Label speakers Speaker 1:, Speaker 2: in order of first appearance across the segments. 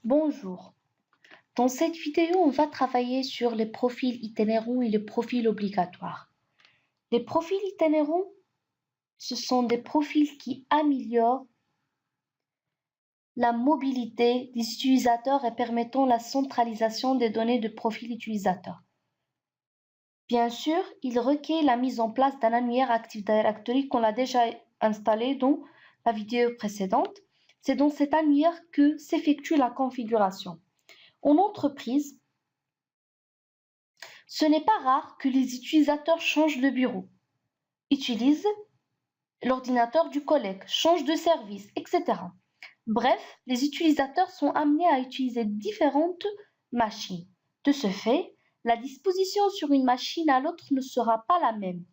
Speaker 1: Bonjour. Dans cette vidéo, on va travailler sur les profils itinérants et les profils obligatoires. Les profils itinérants, ce sont des profils qui améliorent la mobilité des utilisateurs et permettant la centralisation des données de profil utilisateur. Bien sûr, il requiert la mise en place d'un annuaire Active Directory qu'on a déjà installé dans la vidéo précédente. C'est dans cet annuaire que s'effectue la configuration. En entreprise, ce n'est pas rare que les utilisateurs changent de bureau, utilisent l'ordinateur du collègue, changent de service, etc. Bref, les utilisateurs sont amenés à utiliser différentes machines. De ce fait, la disposition sur une machine à l'autre ne sera pas la même.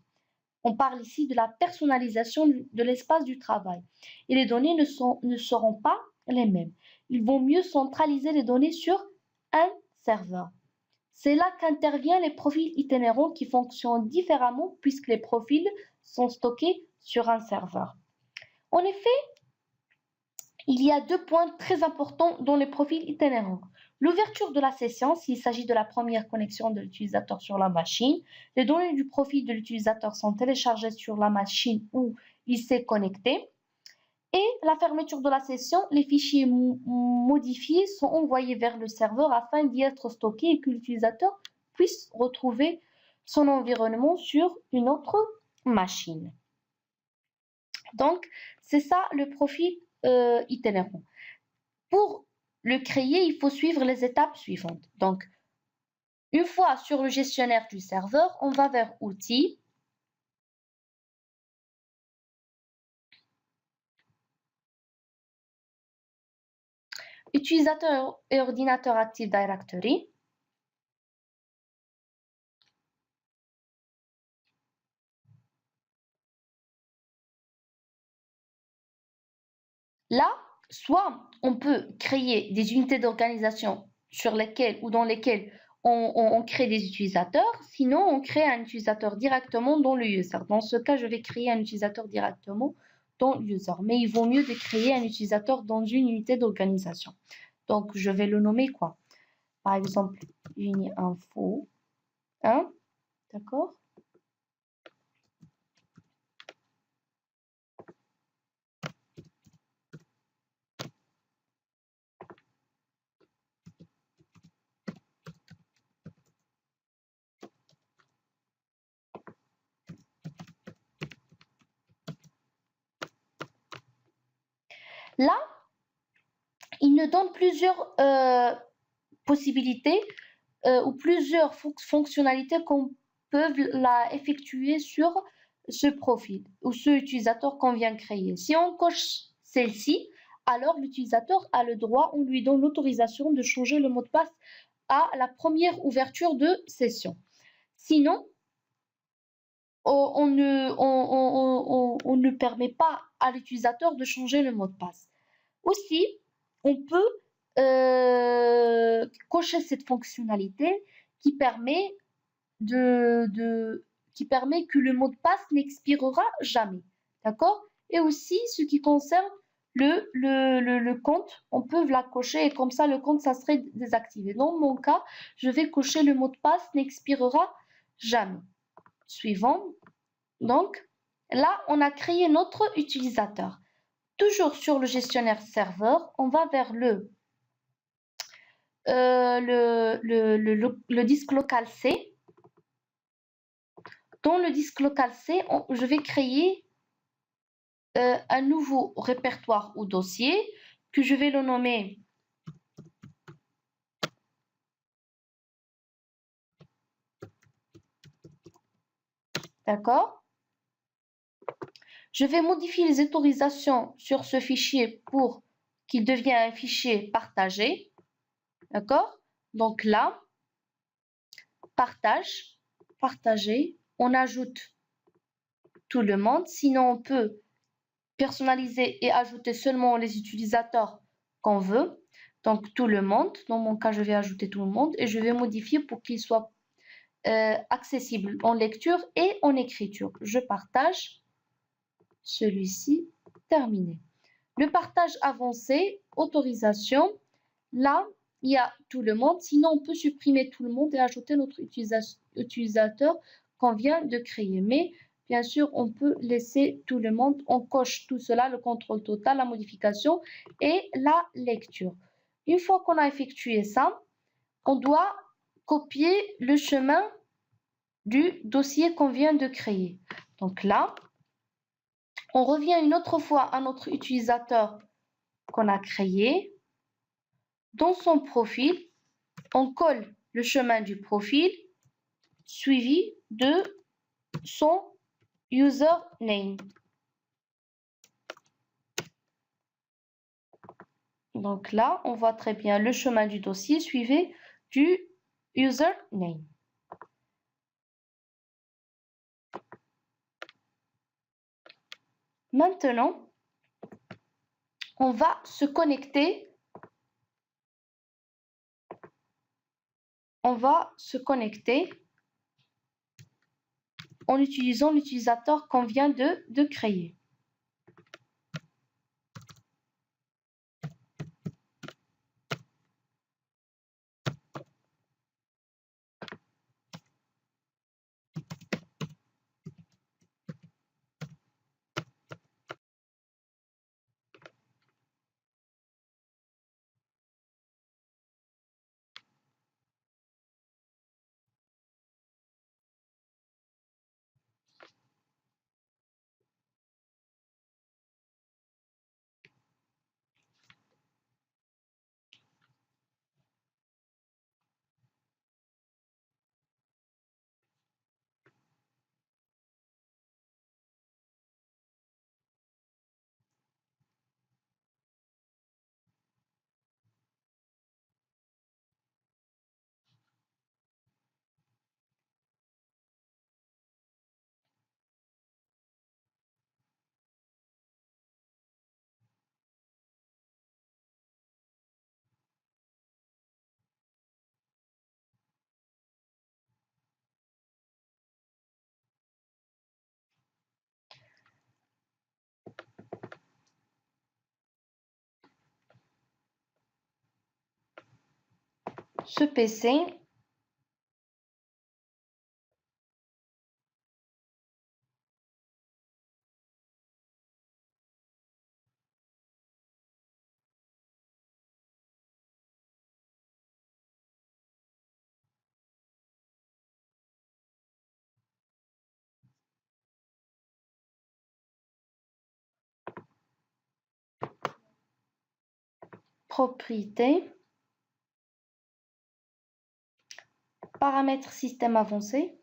Speaker 1: On parle ici de la personnalisation de l'espace du travail. Et les données ne seront pas les mêmes. Il vaut mieux centraliser les données sur un serveur. C'est là qu'interviennent les profils itinérants qui fonctionnent différemment puisque les profils sont stockés sur un serveur. En effet, il y a deux points très importants dans les profils itinérants. L'ouverture de la session, s'il s'agit de la première connexion de l'utilisateur sur la machine. Les données du profil de l'utilisateur sont téléchargées sur la machine où il s'est connecté. Et la fermeture de la session, les fichiers modifiés sont envoyés vers le serveur afin d'y être stockés et que l'utilisateur puisse retrouver son environnement sur une autre machine. Donc, c'est ça le profil itinérant. Pour le créer, il faut suivre les étapes suivantes. Donc, une fois sur le gestionnaire du serveur, on va vers Outils. Utilisateur et ordinateur Active Directory. Là, soit on peut créer des unités d'organisation sur lesquelles ou dans lesquelles on crée des utilisateurs, sinon on crée un utilisateur directement dans le user. Dans ce cas, je vais créer un utilisateur directement dans le user, mais il vaut mieux de créer un utilisateur dans une unité d'organisation. Donc, je vais le nommer quoi? Par exemple, UniInfo 1, d'accord? Là, il nous donne plusieurs possibilités ou plusieurs fonctionnalités qu'on peut la effectuer sur ce profil ou ce utilisateur qu'on vient créer. Si on coche celle-ci, alors l'utilisateur a le droit, on lui donne l'autorisation de changer le mot de passe à la première ouverture de session. Sinon, on ne permet pas à l'utilisateur de changer le mot de passe. Aussi, on peut cocher cette fonctionnalité qui permet que le mot de passe n'expirera jamais. D'accord? Et aussi, ce qui concerne le compte, on peut la cocher et comme ça, le compte, ça serait désactivé. Dans mon cas, je vais cocher le mot de passe n'expirera jamais. Suivant. Donc, là, on a créé notre utilisateur. Toujours sur le gestionnaire serveur, on va vers le disque local C. Dans le disque local C, je vais créer un nouveau répertoire ou dossier que je vais le nommer d'accord. Je vais modifier les autorisations sur ce fichier pour qu'il devienne un fichier partagé. D'accord. Donc là, partage, partager, on ajoute tout le monde. Sinon, on peut personnaliser et ajouter seulement les utilisateurs qu'on veut. Donc, tout le monde. Dans mon cas, je vais ajouter tout le monde et je vais modifier pour qu'il soit accessible en lecture et en écriture. Je partage celui-ci, terminé. Le partage avancé, autorisation, Là, il y a tout le monde. Sinon, on peut supprimer tout le monde et ajouter notre utilisateur qu'on vient de créer. Mais bien sûr, on peut laisser tout le monde. On coche tout cela, le contrôle total, la modification et la lecture. Une fois qu'on a effectué ça, on doit copier le chemin du dossier qu'on vient de créer. Donc là, on revient une autre fois à notre utilisateur qu'on a créé. Dans son profil, on colle le chemin du profil suivi de son username. Donc là, on voit très bien le chemin du dossier suivi du username. Maintenant, on va se connecter. On va se connecter en utilisant l'utilisateur qu'on vient de créer. Ce PC propriété, paramètres système avancé,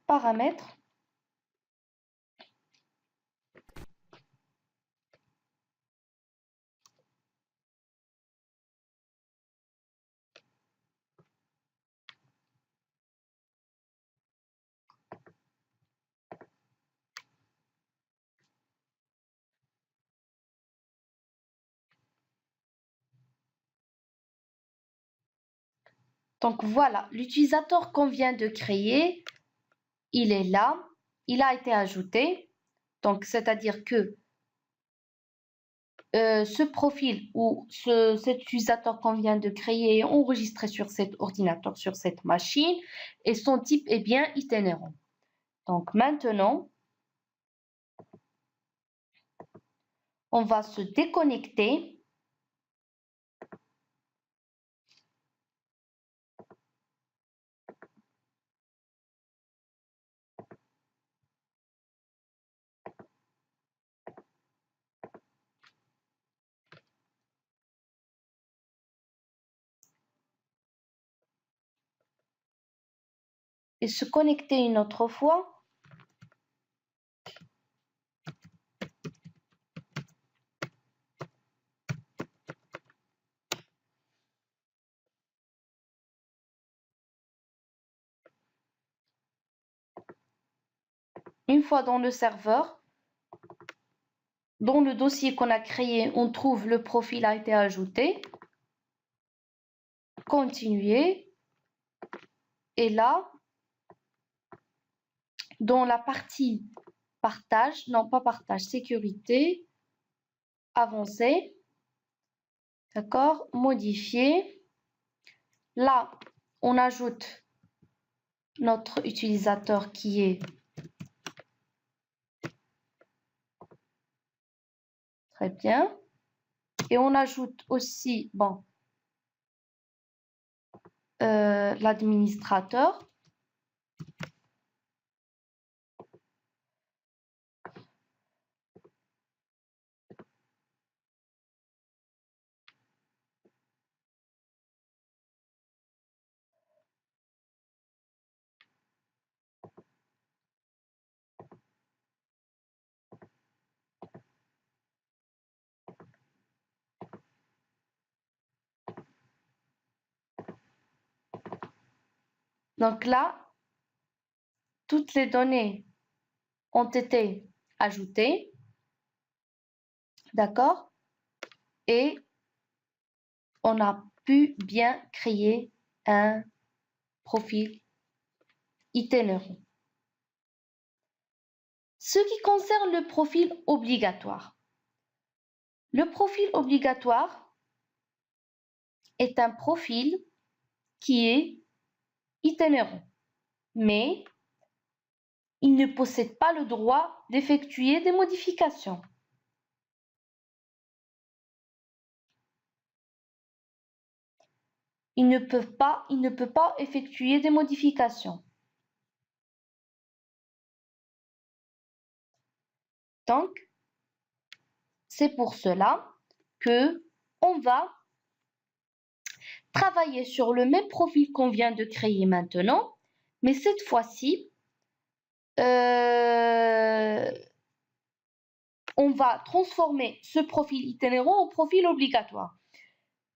Speaker 1: paramètres. Donc voilà, l'utilisateur qu'on vient de créer, il est là, il a été ajouté. Donc c'est-à-dire que ce profil ou cet utilisateur qu'on vient de créer est enregistré sur cet ordinateur, sur cette machine, et son type est bien itinérant. Donc maintenant, on va se déconnecter. Et se connecter une autre fois. Une fois dans le serveur, dans le dossier qu'on a créé, on trouve le profil a été ajouté. Continuer. Et là, dans la partie partage, non pas partage, sécurité, avancer, d'accord, modifier. Là, on ajoute notre utilisateur qui est très bien. Et on ajoute aussi, bon, l'administrateur. Donc là, toutes les données ont été ajoutées, d'accord? Et on a pu bien créer un profil itinérant. Ce qui concerne le profil obligatoire. Le profil obligatoire est un profil qui est itinérant, mais il ne possède pas le droit d'effectuer des modifications. Il ne peut pas effectuer des modifications. Donc, c'est pour cela que on va travailler sur le même profil qu'on vient de créer maintenant, mais cette fois-ci, on va transformer ce profil itinérant en profil obligatoire.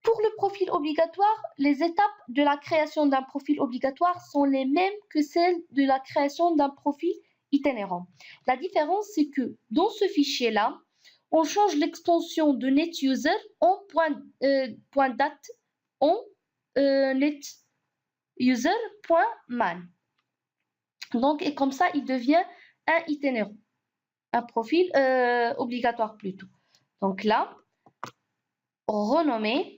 Speaker 1: Pour le profil obligatoire, les étapes de la création d'un profil obligatoire sont les mêmes que celles de la création d'un profil itinérant. La différence, c'est que dans ce fichier-là, on change l'extension de NetUser en point date en netuser.man. Donc, et comme ça, il devient un itinérant, un profil obligatoire plutôt. Donc là, renommer.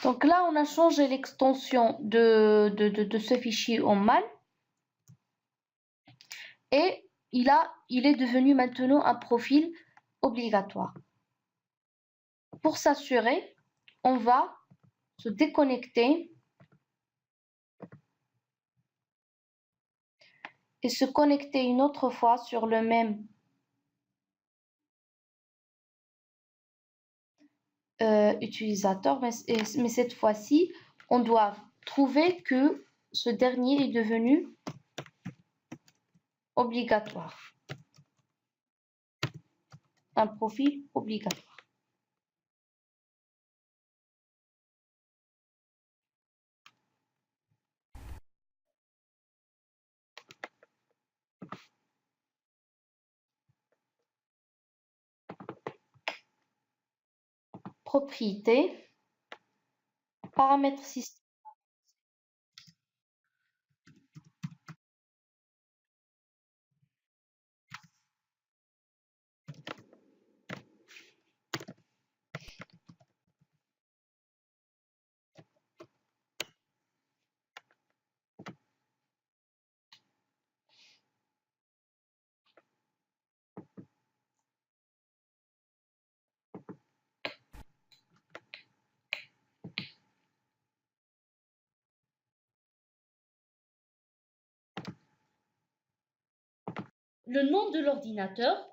Speaker 1: Donc là, on a changé l'extension de ce fichier en mâle et il est devenu maintenant un profil obligatoire. Pour s'assurer, on va se déconnecter et se connecter une autre fois sur le même utilisateur, mais cette fois-ci, on doit trouver que ce dernier est devenu obligatoire. Un profil obligatoire. Propriété, paramètres système. Le nom de l'ordinateur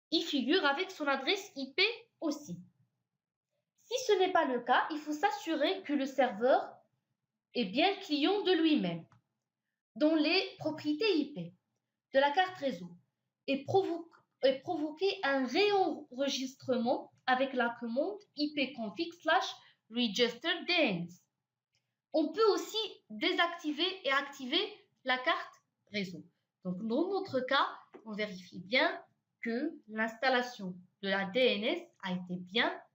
Speaker 1: y figure avec son adresse IP aussi. Si ce n'est pas le cas, il faut s'assurer que le serveur est bien client de lui-même. Dans les propriétés IP de la carte réseau et provoquer un réenregistrement avec la commande ipconfig/register-dns. On peut aussi désactiver et activer la carte réseau. Donc, dans notre cas, on vérifie bien que l'installation de la DNS a été bien